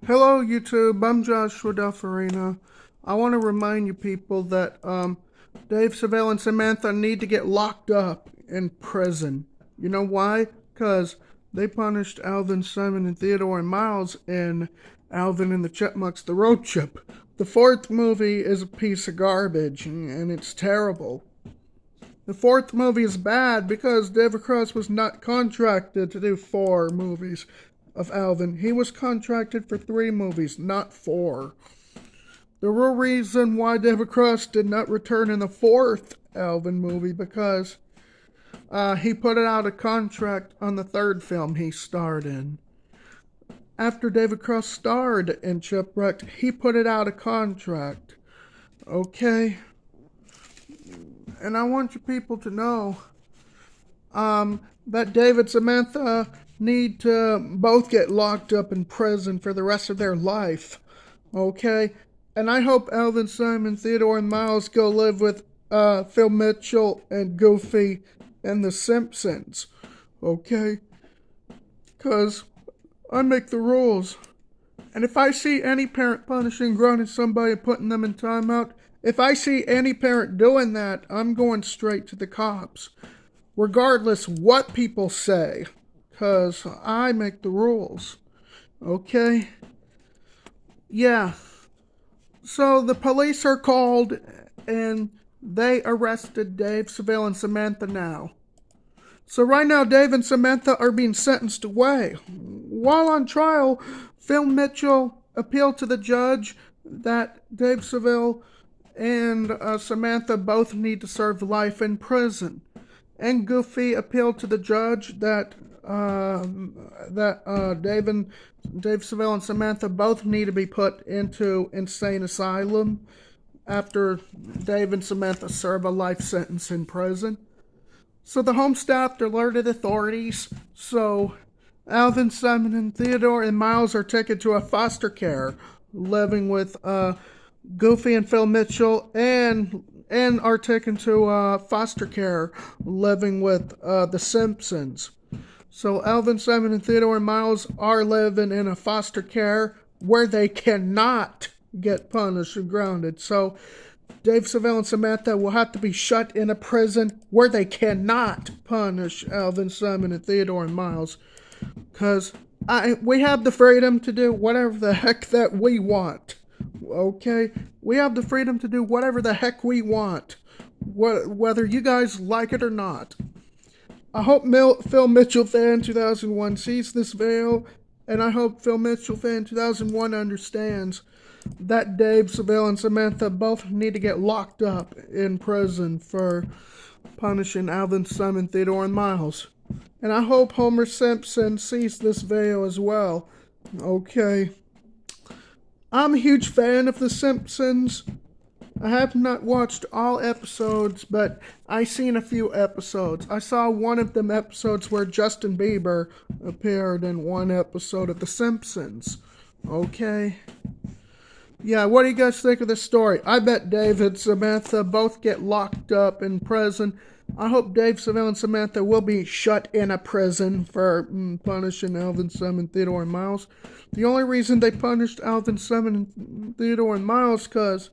Hello, YouTube. I'm Joshua Delfarina. I want to remind you people that Dave, Seville, and Samantha need to get locked up in prison. You know why? Because they punished Alvin, Simon, and Theodore and Miles in Alvin and the Chipmunks, The Road Trip. The fourth movie is a piece of garbage, and it's terrible. The fourth movie is bad because David Cross was not contracted to do 4 movies of Alvin. He was contracted for 3 movies, not 4. The real reason why David Cross did not return in the 4th Alvin movie because he put it out of contract on the 3rd film he starred in. After David Cross starred in Chipwrecked, he put it out of contract. Okay? And I want you people to know that David Samantha need to both get locked up in prison for the rest of their life. Okay? And I hope Alvin, Simon, Theodore, and Miles go live with Phil Mitchell and Goofy and the Simpsons. Okay? Because I make the rules. And if I see any parent punishing, grounding somebody, putting them in timeout, if I see any parent doing that, I'm going straight to the cops. Regardless what people say. Because I make the rules. Okay? Yeah. So the police are called and they arrested Dave, Seville, and Samantha now. So right now, Dave and Samantha are being sentenced away. While on trial, Phil Mitchell appealed to the judge that Dave Seville and Samantha both need to serve life in prison. And Goofy appealed to the judge that Dave Seville and Samantha both need to be put into insane asylum after Dave and Samantha serve a life sentence in prison. So the home staff alerted authorities. So Alvin, Simon, and Theodore and Miles are taken to a foster care, living with Goofy and Phil Mitchell, and are taken to foster care, living with the Simpsons. So Alvin, Simon, and Theodore and Miles are living in a foster care where they cannot get punished and grounded. So Dave, Seville, and Samantha will have to be shut in a prison where they cannot punish Alvin, Simon, and Theodore and Miles. Because we have the freedom to do whatever the heck that we want. Okay? We have the freedom to do whatever the heck we want. Whether you guys like it or not. I hope Phil Mitchell fan 2001 sees this video. And I hope Phil Mitchell fan 2001 understands that Dave, Seville, and Samantha both need to get locked up in prison for punishing Alvin, Simon, Theodore, and Miles. And I hope Homer Simpson sees this video as well. Okay. I'm a huge fan of The Simpsons. I have not watched all episodes, but I've seen a few episodes. I saw one of them episodes where Justin Bieber appeared in one episode of The Simpsons. Okay. Yeah, what do you guys think of this story? I bet Dave and Samantha both get locked up in prison. I hope Dave, Seville, and Samantha will be shut in a prison for punishing Alvin, Simon, Theodore, and Miles. The only reason they punished Alvin, Simon, and Theodore, and Miles because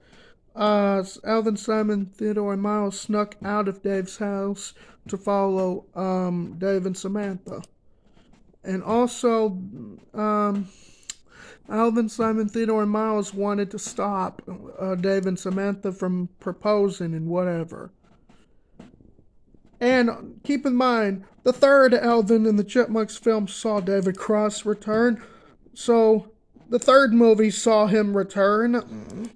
Alvin, Simon, Theodore, and Miles snuck out of Dave's house to follow Dave and Samantha. And also, Alvin, Simon, Theodore, and Miles wanted to stop Dave and Samantha from proposing and whatever. And keep in mind, the 3rd Alvin and the Chipmunks film saw David Cross return. So the 3rd movie saw him return.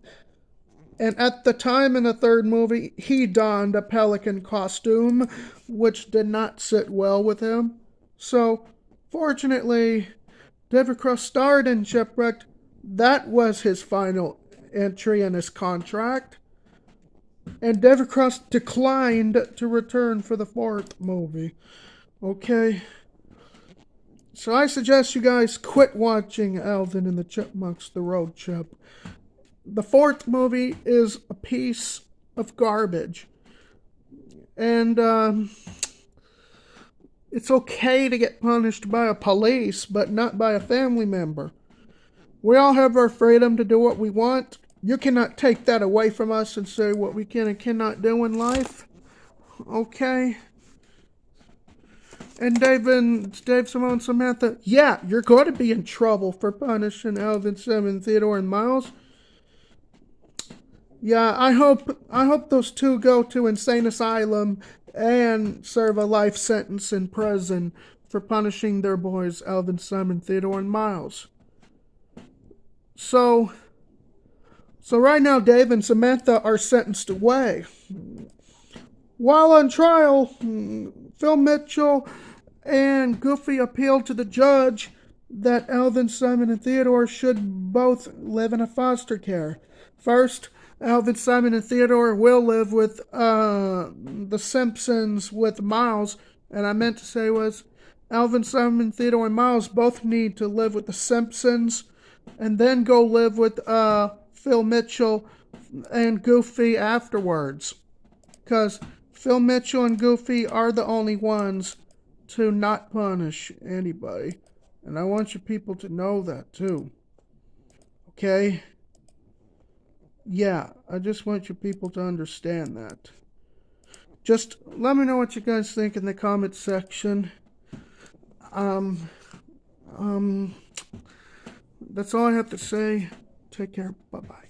And at the time in the 3rd movie, he donned a pelican costume, which did not sit well with him. So, fortunately, David Cross starred in Chipwrecked. That was his final entry in his contract. And David Cross declined to return for the 4th movie. Okay? So I suggest you guys quit watching Alvin and the Chipmunks, The Road Trip. The 4th movie is a piece of garbage. And, it's okay to get punished by a police, but not by a family member. We all have our freedom to do what we want. You cannot take that away from us and say what we can and cannot do in life. Okay? And Dave, Simone, and Samantha, yeah, you're going to be in trouble for punishing Alvin, Simon, Theodore, and Miles. Yeah, I hope those two go to insane asylum and serve a life sentence in prison for punishing their boys, Alvin, Simon, Theodore, and Miles. So right now, Dave and Samantha are sentenced away. While on trial, Phil Mitchell and Goofy appealed to the judge that Alvin, Simon, and Theodore should both live in a foster care. First, Alvin, Simon, and Theodore will live with the Simpsons with Miles, and I meant to say was Alvin, Simon, Theodore, and Miles both need to live with the Simpsons and then go live with Phil Mitchell and Goofy afterwards. Because Phil Mitchell and Goofy are the only ones to not punish anybody. And I want you people to know that too. Okay? Yeah, I just want you people to understand that. Just let me know what you guys think in the comment section. That's all I have to say. Take care. Bye-bye.